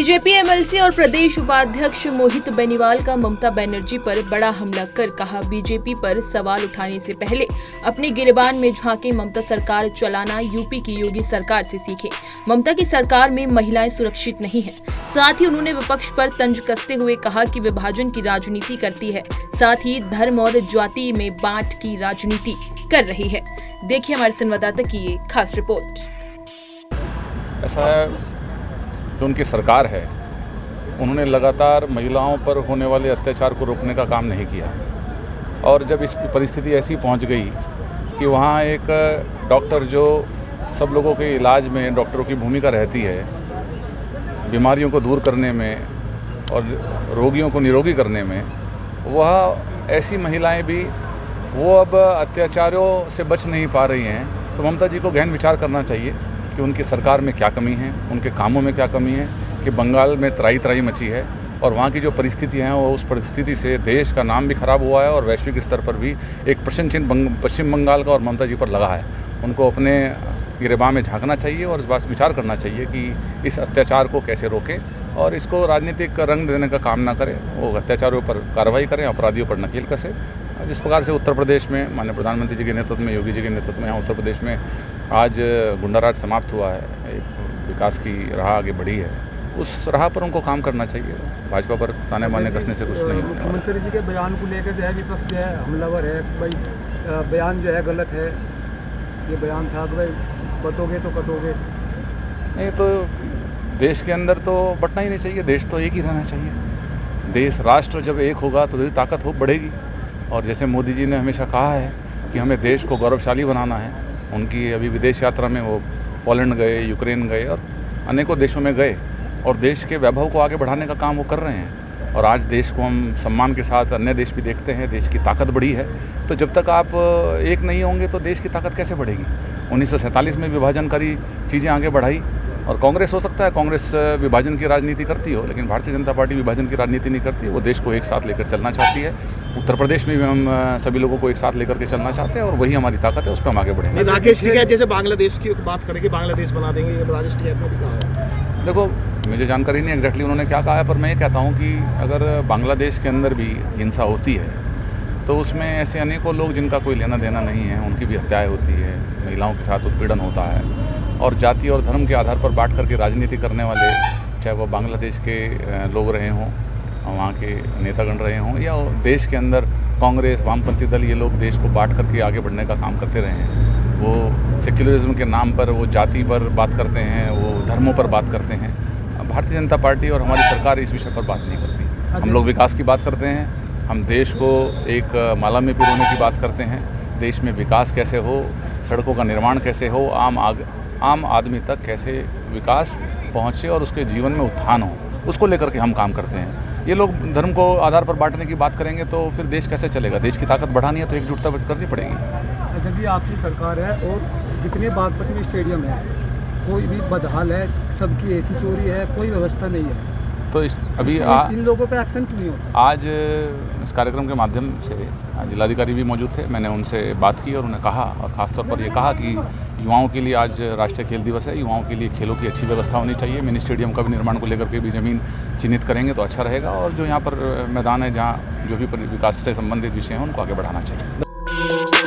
BJP MLC और प्रदेश उपाध्यक्ष मोहित बेनीवाल का ममता बनर्जी पर बड़ा हमला कर कहा, बीजेपी पर सवाल उठाने से पहले अपने गिरेबान में झांके, ममता सरकार चलाना यूपी की योगी सरकार से सीखे। ममता की सरकार में महिलाएं सुरक्षित नहीं हैं। साथ ही उन्होंने विपक्ष पर तंज कसते हुए कहा कि विभाजन की राजनीति करती है, साथ ही धर्म और जाति में बांट की राजनीति कर रही है। देखिए हमारे संवाददाता की ये खास रिपोर्ट। ऐसा है जो उनकी सरकार है, उन्होंने लगातार महिलाओं पर होने वाले अत्याचार को रोकने का काम नहीं किया और जब इस परिस्थिति ऐसी पहुंच गई कि वहां एक डॉक्टर जो सब लोगों के इलाज में डॉक्टरों की भूमिका रहती है, बीमारियों को दूर करने में और रोगियों को निरोगी करने में, वह ऐसी महिलाएं भी वो अब अत्याचारों से बच नहीं पा रही हैं। तो ममता जी को गहन विचार करना चाहिए कि उनकी सरकार में क्या कमी है, उनके कामों में क्या कमी है कि बंगाल में त्राही मची है और वहाँ की जो परिस्थितियाँ हैं वो उस परिस्थिति से देश का नाम भी खराब हुआ है और वैश्विक स्तर पर भी एक प्रश्न चिन्ह पश्चिम बंगाल का और ममता जी पर लगा है। उनको अपने गिरेबान में झांकना चाहिए और इस बात विचार करना चाहिए कि इस अत्याचार को कैसे रोकें और इसको राजनीतिक रंग देने का काम ना करें। वो अत्याचारों पर कार्रवाई करें, अपराधियों पर नकेल कसें। जिस प्रकार से उत्तर प्रदेश में माननीय प्रधानमंत्री जी के नेतृत्व में, योगी जी के नेतृत्व में यहाँ उत्तर प्रदेश में आज गुंडाराज समाप्त हुआ है, एक विकास की राह आगे बढ़ी है, उस राह पर उनको काम करना चाहिए। भाजपा पर ताने बाने कसने से कुछ नहीं होने वाला। मुख्यमंत्री जी के बयान को लेकर जो है विपक्ष जो है हमलावर है, भाई बयान जो है गलत है, ये बयान था कि भाई बटोगे तो कटोगे। नहीं तो देश के अंदर तो बटना ही नहीं चाहिए, देश तो एक ही रहना चाहिए। देश राष्ट्र जब एक होगा तो ताकत हो बढ़ेगी। और जैसे मोदी जी ने हमेशा कहा है कि हमें देश को गौरवशाली बनाना है, उनकी अभी विदेश यात्रा में वो पोलैंड गए, यूक्रेन गए और अनेकों देशों में गए और देश के वैभव को आगे बढ़ाने का काम वो कर रहे हैं। और आज देश को हम सम्मान के साथ अन्य देश भी देखते हैं, देश की ताकत बढ़ी है। तो जब तक आप एक नहीं होंगे तो देश की ताकत कैसे बढ़ेगी। 1947 में विभाजनकारी चीज़ें आगे बढ़ाई और कांग्रेस हो सकता है कांग्रेस विभाजन की राजनीति करती हो, लेकिन भारतीय जनता पार्टी विभाजन की राजनीति नहीं करती। वो देश को एक साथ लेकर चलना चाहती है। उत्तर प्रदेश में भी हम सभी लोगों को एक साथ लेकर के चलना चाहते हैं और वही हमारी ताकत है, उस पर हम आगे बढ़ेंगे। राकेश टिकैत जैसे बांग्लादेश की बात करेंगे, बांग्लादेश बना देंगे, ये राकेश टिकैत ने भी कहा है। देखो, मुझे जानकारी नहीं एग्जैक्टली उन्होंने क्या कहा है, पर मैं ये कहता हूँ कि अगर बांग्लादेश के अंदर भी हिंसा होती है तो उसमें ऐसे अनेकों लोग जिनका कोई लेना देना नहीं है, उनकी भी हत्याएँ होती है, महिलाओं के साथ उत्पीड़न होता है और जाति और धर्म के आधार पर बांट करके राजनीति करने वाले, चाहे वो बांग्लादेश के लोग रहे हों, वहाँ के नेतागण रहे हों या देश के अंदर कांग्रेस, वामपंथी दल, ये लोग देश को बांट करके आगे बढ़ने का काम करते रहे हैं। वो सेक्युलरिज्म के नाम पर वो जाति पर बात करते हैं, वो धर्मों पर बात करते हैं। भारतीय जनता पार्टी और हमारी सरकार इस विषय पर बात नहीं करती। हम लोग विकास की बात करते हैं, हम देश को एक माला में पिरोने की बात करते हैं। देश में विकास कैसे हो, सड़कों का निर्माण कैसे हो, आम आदमी तक कैसे विकास पहुँचे और उसके जीवन में उत्थान हो, उसको लेकर के हम काम करते हैं। ये लोग धर्म को आधार पर बांटने की बात करेंगे तो फिर देश कैसे चलेगा। देश की ताकत बढ़ानी है तो एकजुटता करनी पड़ेगी। अगर जी आपकी सरकार है और जितने बागपत में स्टेडियम है कोई भी बदहाल है, सबकी एसी चोरी है, कोई व्यवस्था नहीं है, तो अभी इन लोगों पे एक्शन क्यों नहीं होता। आज इस कार्यक्रम के माध्यम से जिलाधिकारी भी मौजूद थे, मैंने उनसे बात की और उन्हें कहा और ख़ासतौर पर ये कहा कि युवाओं के लिए आज राष्ट्रीय खेल दिवस है, युवाओं के लिए खेलों की अच्छी व्यवस्था होनी चाहिए। मिनी स्टेडियम का भी निर्माण को लेकर के भी ज़मीन चिन्हित करेंगे तो अच्छा रहेगा और जो यहाँ पर मैदान है, जहाँ जो भी विकास से संबंधित विषय हैं उनको आगे बढ़ाना चाहिए।